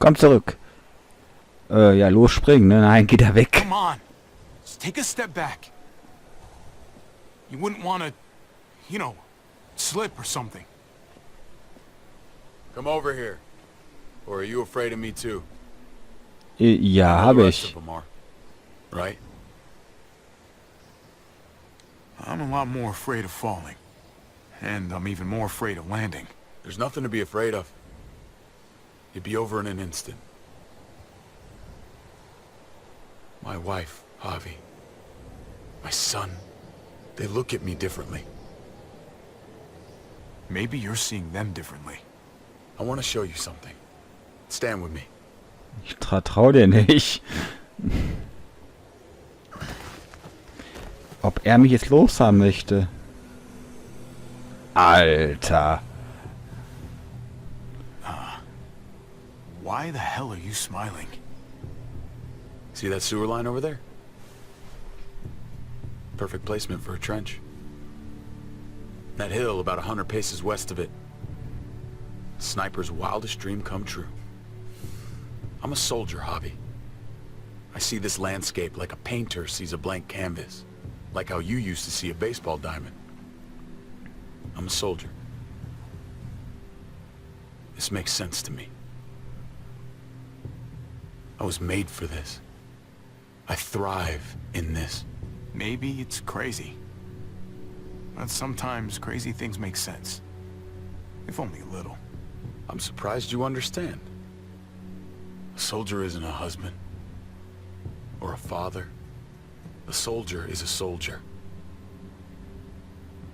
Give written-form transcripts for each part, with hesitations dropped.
Komm zurück. Ja, los springen, ne? Nein, geht er weg. Come on. Just take a step back. You wouldn't want to, you know, slip or something. Come over here. Or are you afraid of me too? Ja, habe ich. Right? I'm a lot more afraid of falling. And I'm even more afraid of landing. There's nothing to be afraid of. You'd be over in an instant. My wife, Javi. My son. They look at me differently. Maybe you're seeing them differently. I want to show you something. Stand with me. Ich trau dir nicht. Ob er mich jetzt loshaben möchte. Alter. Why the hell are you smiling? See that sewer line over there? Perfect placement for a trench. That hill about 100 paces west of it. Sniper's wildest dream come true. I'm a soldier, Javi. I see this landscape like a painter sees a blank canvas. Like how you used to see a baseball diamond. I'm a soldier. This makes sense to me. I was made for this. I thrive in this. Maybe it's crazy. But sometimes crazy things make sense. If only a little. I'm surprised you understand. A soldier isn't a husband. Or a father. A soldier is a soldier.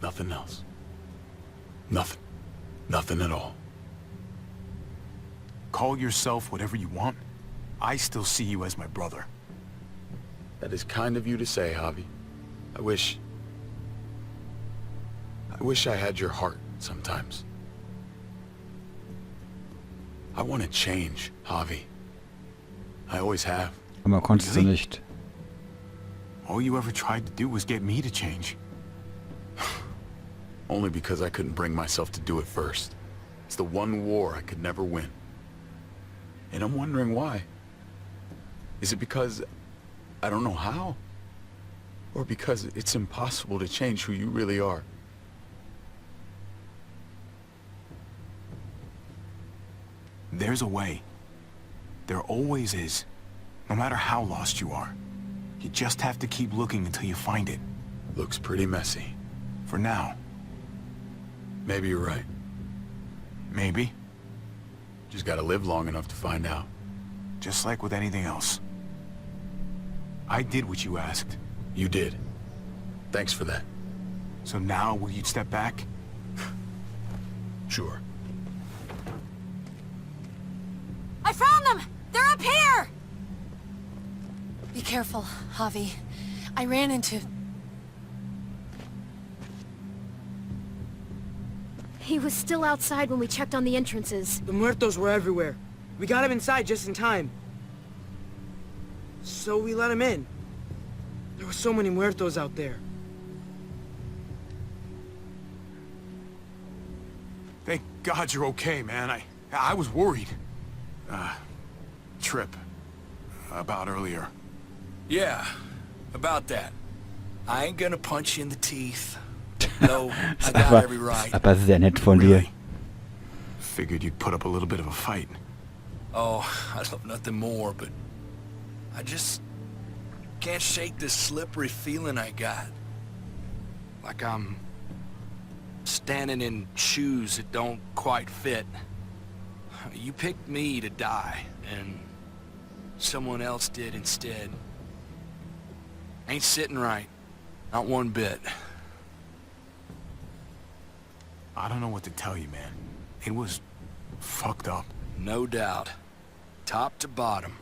Nothing else. Nothing. Nothing at all. Call yourself whatever you want. I still see you as my brother. That is kind of you to say, Javi. I wish I had your heart sometimes. I want to change, Javi. I always have. Aber konntest du nicht. All you ever tried to do was get me to change. Only because I couldn't bring myself to do it first. It's the one war I could never win. And I'm wondering why. Is it because I don't know how? Or because it's impossible to change who you really are? There's a way. There always is. No matter how lost you are. You just have to keep looking until you find it. Looks pretty messy. For now. Maybe you're right. Maybe. Just gotta live long enough to find out. Just like with anything else. I did what you asked. You did. Thanks for that. So now, will you step back? Sure. I found them! They're up here! Be careful, Javi. I ran into... He was still outside when we checked on the entrances. The muertos were everywhere. We got him inside just in time. So we let him in. There were so many muertos out there. Thank God you're okay, man. I was worried. Trip. About earlier. Yeah, about that. I ain't gonna punch you in the teeth. No, I got every right. Aber sehr nett von dir. Figured you'd put up a little bit of a fight. Oh, I'd love nothing more, but I just can't shake this slippery feeling I got. Like I'm standing in shoes that don't quite fit. You picked me to die, and someone else did instead. Ain't sitting right. Not one bit. I don't know what to tell you, man. It was fucked up. No doubt. Top to bottom.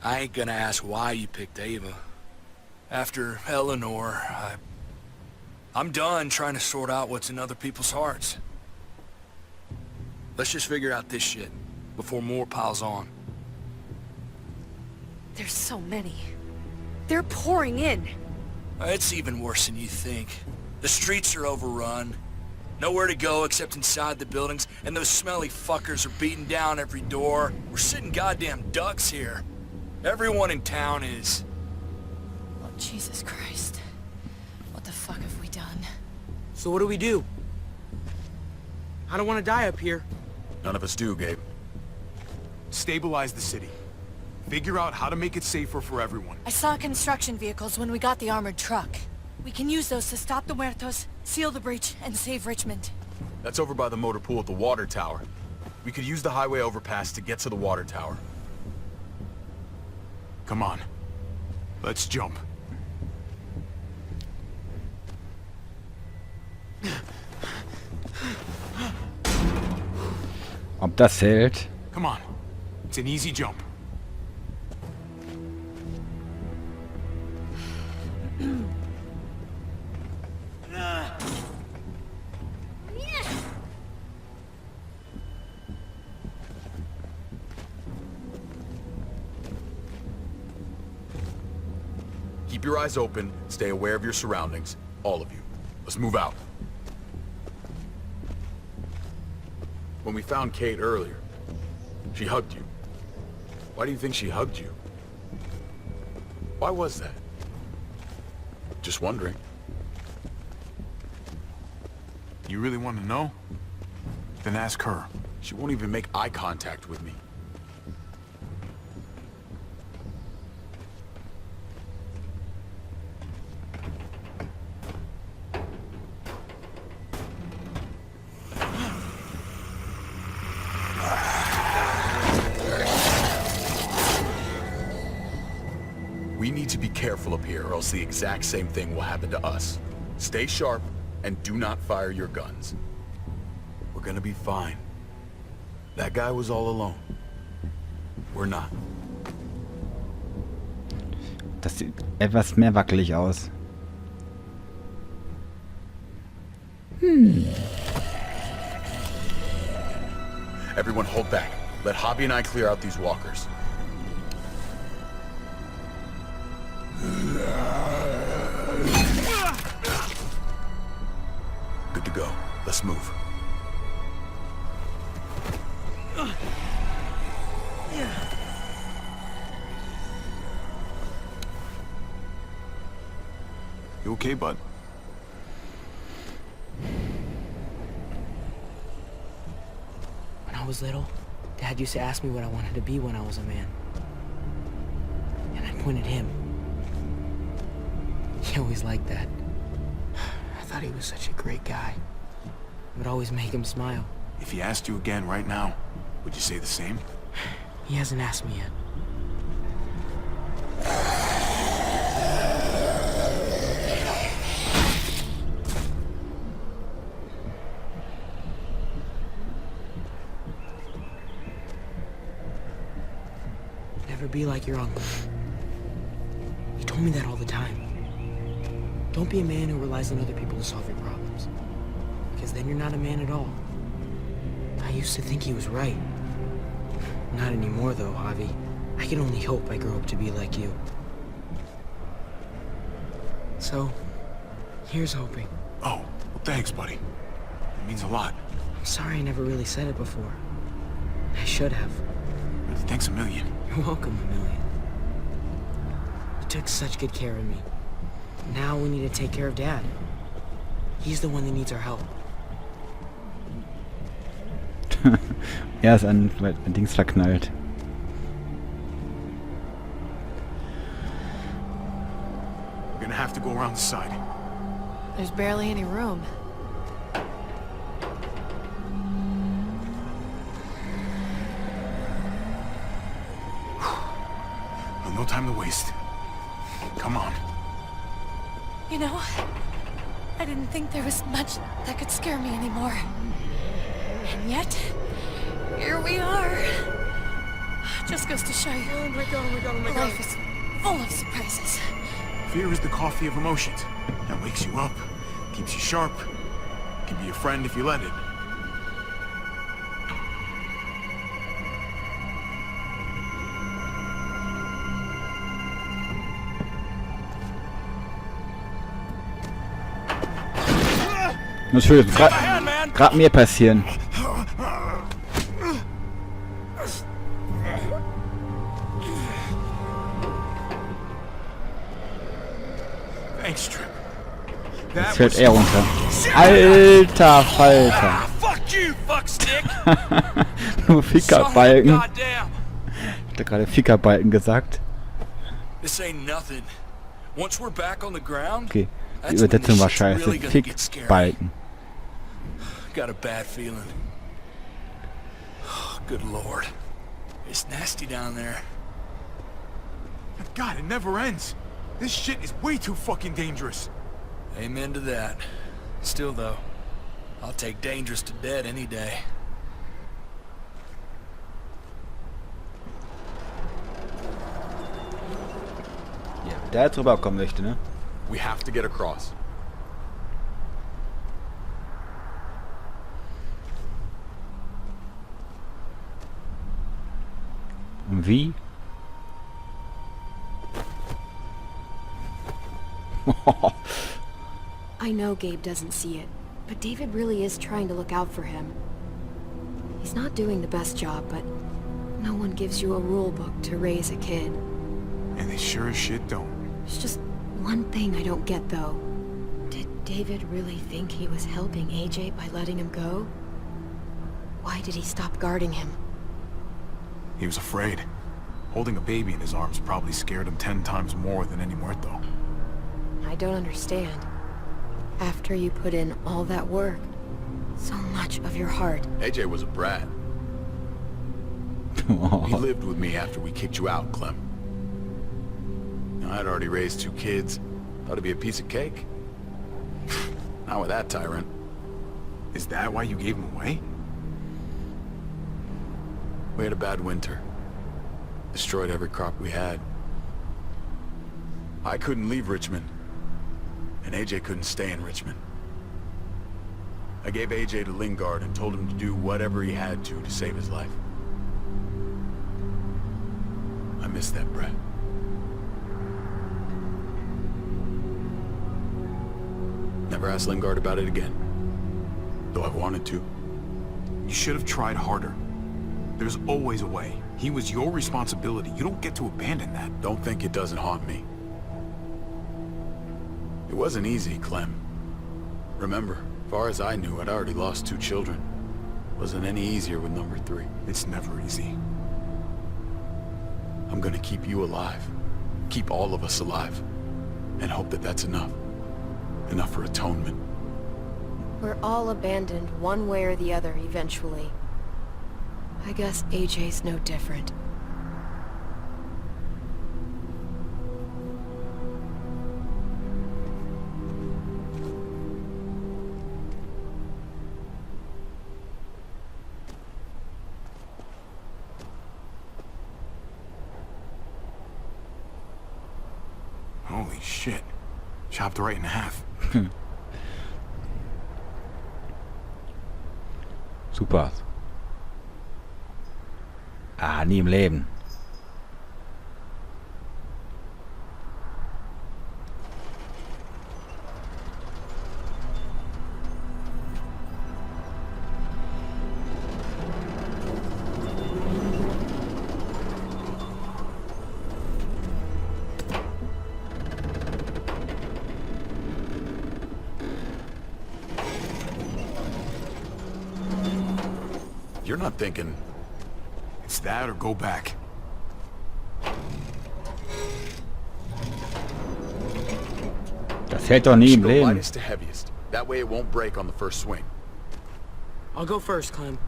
I ain't gonna ask why you picked Ava. After Eleanor, I'm done trying to sort out what's in other people's hearts. Let's just figure out this shit before more piles on. There's so many. They're pouring in. It's even worse than you think. The streets are overrun. Nowhere to go except inside the buildings, and those smelly fuckers are beating down every door. We're sitting goddamn ducks here. Everyone in town is... Oh, Jesus Christ. What the fuck have we done? So what do we do? I don't want to die up here. None of us do, Gabe. Stabilize the city. Figure out how to make it safer for everyone. I saw construction vehicles when we got the armored truck. We can use those to stop the muertos, seal the breach, and save Richmond. That's over by the motor pool at the water tower. We could use the highway overpass to get to the water tower. Come on. Let's jump. Ob das hält? Come on. It's an easy jump. Keep your eyes open, stay aware of your surroundings, all of you. Let's move out. When we found Kate earlier, she hugged you. Why do you think she hugged you? Why was that? Just wondering. You really want to know? Then ask her. She won't even make eye contact with me. We need to be careful up here, or else the exact same thing will happen to us. Stay sharp, and do not fire your guns. We're gonna be fine. That guy was all alone. We're not. Das sieht etwas mehr wackelig aus. Everyone hold back. Let Hobby and I clear out these walkers. Good to go. Let's move. You okay, bud? When I was little, Dad used to ask me what I wanted to be when I was a man. And I'd point at him. He always liked that. I thought he was such a great guy. I would always make him smile. If he asked you again right now, would you say the same? He hasn't asked me yet. Never be like your uncle. He told me that all the time. Don't be a man who relies on other people to solve your problems. Because then you're not a man at all. I used to think he was right. Not anymore though, Javi. I can only hope I grow up to be like you. So, here's hoping. Oh, well, thanks, buddy. It means a lot. I'm sorry I never really said it before. I should have. Thanks a million. You're welcome, a million. You took such good care of me. Now we need to take care of Dad. He's the one that needs our help. Er ist an Dings verknallt. We're gonna have to go around the side. There's barely any room. Well, no time to waste. Come on. You know, I didn't think there was much that could scare me anymore. And yet, here we are. Just goes to show you, Oh my god. life is full of surprises. Fear is the coffee of emotions. That wakes you up, keeps you sharp, can be a friend if you let it. Natürlich. Hand, man! gerade mir passieren. Thanks, Trip. Jetzt fällt er runter. Alter Falter. Ah, fuck you, fuckstick! Nur Fickerbalken. Goddamn! Hat er gerade Fickerbalken gesagt? This ain't nothing. Once we're back on the ground, Okay, die that's when Übersetzung this war shit's scheiße. really gonna get scary. Fickbalken. Got a bad feeling. Good lord. It's nasty down there. God, it never ends. This shit is way too fucking dangerous. Amen to that. Still though, I'll take dangerous to dead any day. Ja, der drüber kommen möchte, ne? We have to get across. Und wie? I know Gabe doesn't see it, but David really is trying to look out for him. He's not doing the best job, but no one gives you a rule book to raise a kid. And they sure as shit don't. There's just one thing I don't get, though. Did David really think he was helping AJ by letting him go? Why did he stop guarding him? He was afraid. Holding a baby in his arms probably scared him 10 times more than any muerto. I don't understand. After you put in all that work, so much of your heart. AJ was a brat. He lived with me after we kicked you out, Clem. I'd already raised 2 kids. Thought it'd be a piece of cake. Not with that tyrant. Is that why you gave him away? We had a bad winter. Destroyed every crop we had. I couldn't leave Richmond. And AJ couldn't stay in Richmond. I gave AJ to Lingard and told him to do whatever he had to save his life. I miss that brat. Never asked Lingard about it again. Though I wanted to. You should have tried harder. There's always a way. He was your responsibility. You don't get to abandon that. Don't think it doesn't haunt me. It wasn't easy, Clem. Remember, far as I knew, I'd already lost 2 children. Wasn't any easier with number 3. It's never easy. I'm gonna keep you alive. Keep all of us alive. And hope that that's enough. Enough for atonement. We're all abandoned one way or the other eventually. I guess AJ's no different. Holy shit. Chopped right in half. Super. Ah, nie im Leben. You're not thinking... It's that or go back. Das hält doch nie im Go Leben. lightest to heaviest. That way it won't break on the first swing. I'll go first, Clem.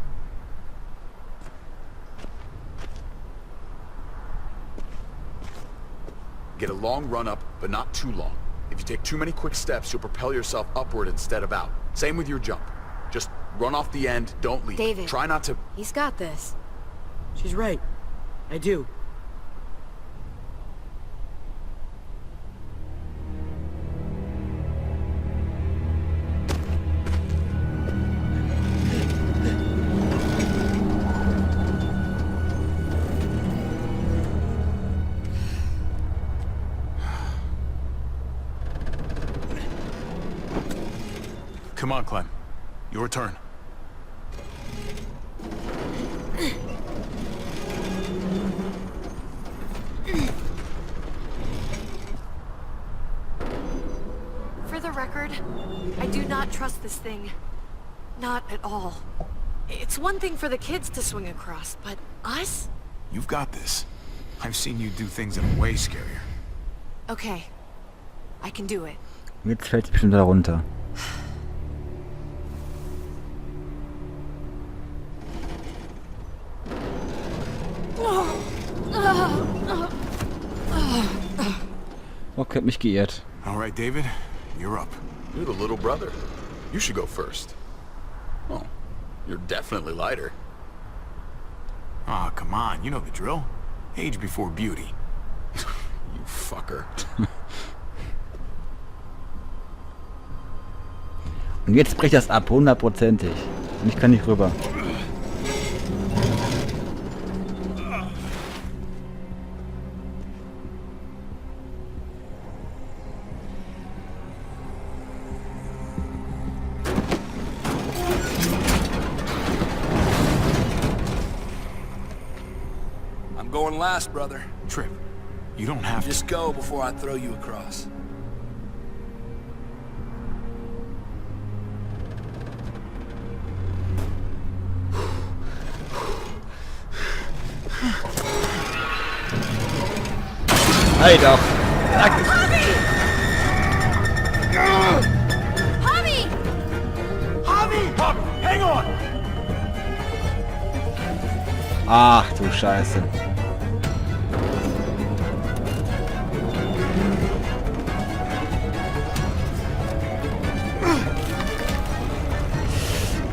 Get a long run up, but not too long. If you take too many quick steps, you'll propel yourself upward instead of out. Same with your jump. Just run off the end, don't leave. David. Try not to... He's got this. She's right. I do. Come on, Clem. Your turn. not trust this thing. Not at all. It's one thing for the kids to swing across, but us? You've got this. I've seen you do things that are way scarier. Okay. I can do it. Jetzt fällt sie bestimmt da runter. Okay, hab mich geirrt. All right, David, you're up. You're the little brother. You should go first. Oh, you're definitely lighter. Ah, come on, you know the drill. Age before beauty. You fucker. Und jetzt bricht das ab, 100%ig. Und ich kann nicht rüber. I'm going last, brother. Trip, you don't have to. Just go before I throw you across. Hey doch! Hang on! Ach du Scheiße.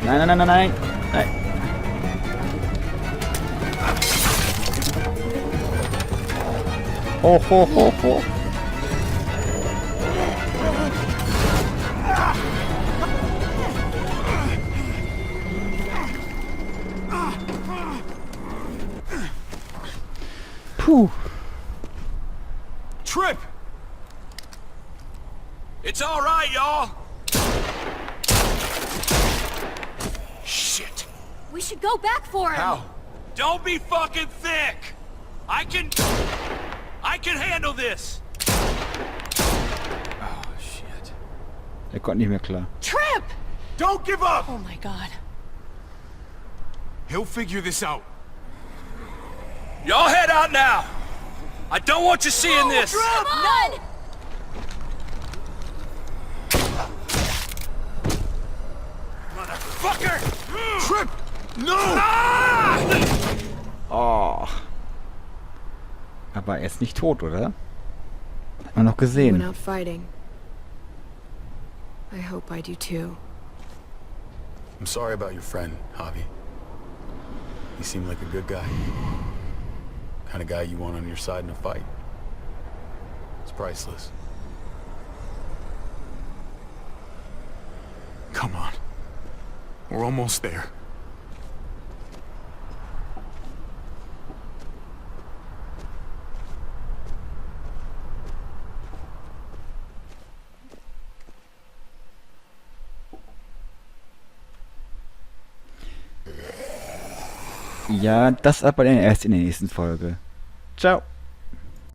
Nein, nein, nein, nein, nein. Nein. Hoch, hoch, hoch, hoch. Puh. Trip! It's all right, y'all. Shit. We should go back for him. How? Don't be fucking thick. I can handle this. Oh, shit. Er kommt nicht mehr klar. Trip! Don't give up! Oh my god. He'll figure this out. Y'all head out now. I don't want you seeing this. Come on! Motherfucker! Trip! No! Oh. Aber er ist nicht tot, oder? Hat man noch Went gesehen. out fighting. I hope I do too. I'm sorry about your friend, Javi. He seemed like a good guy. Kind of guy you want on your side in a fight. It's priceless. Come on. We're almost there. Ja, das aber erst in der nächsten Folge. Ciao.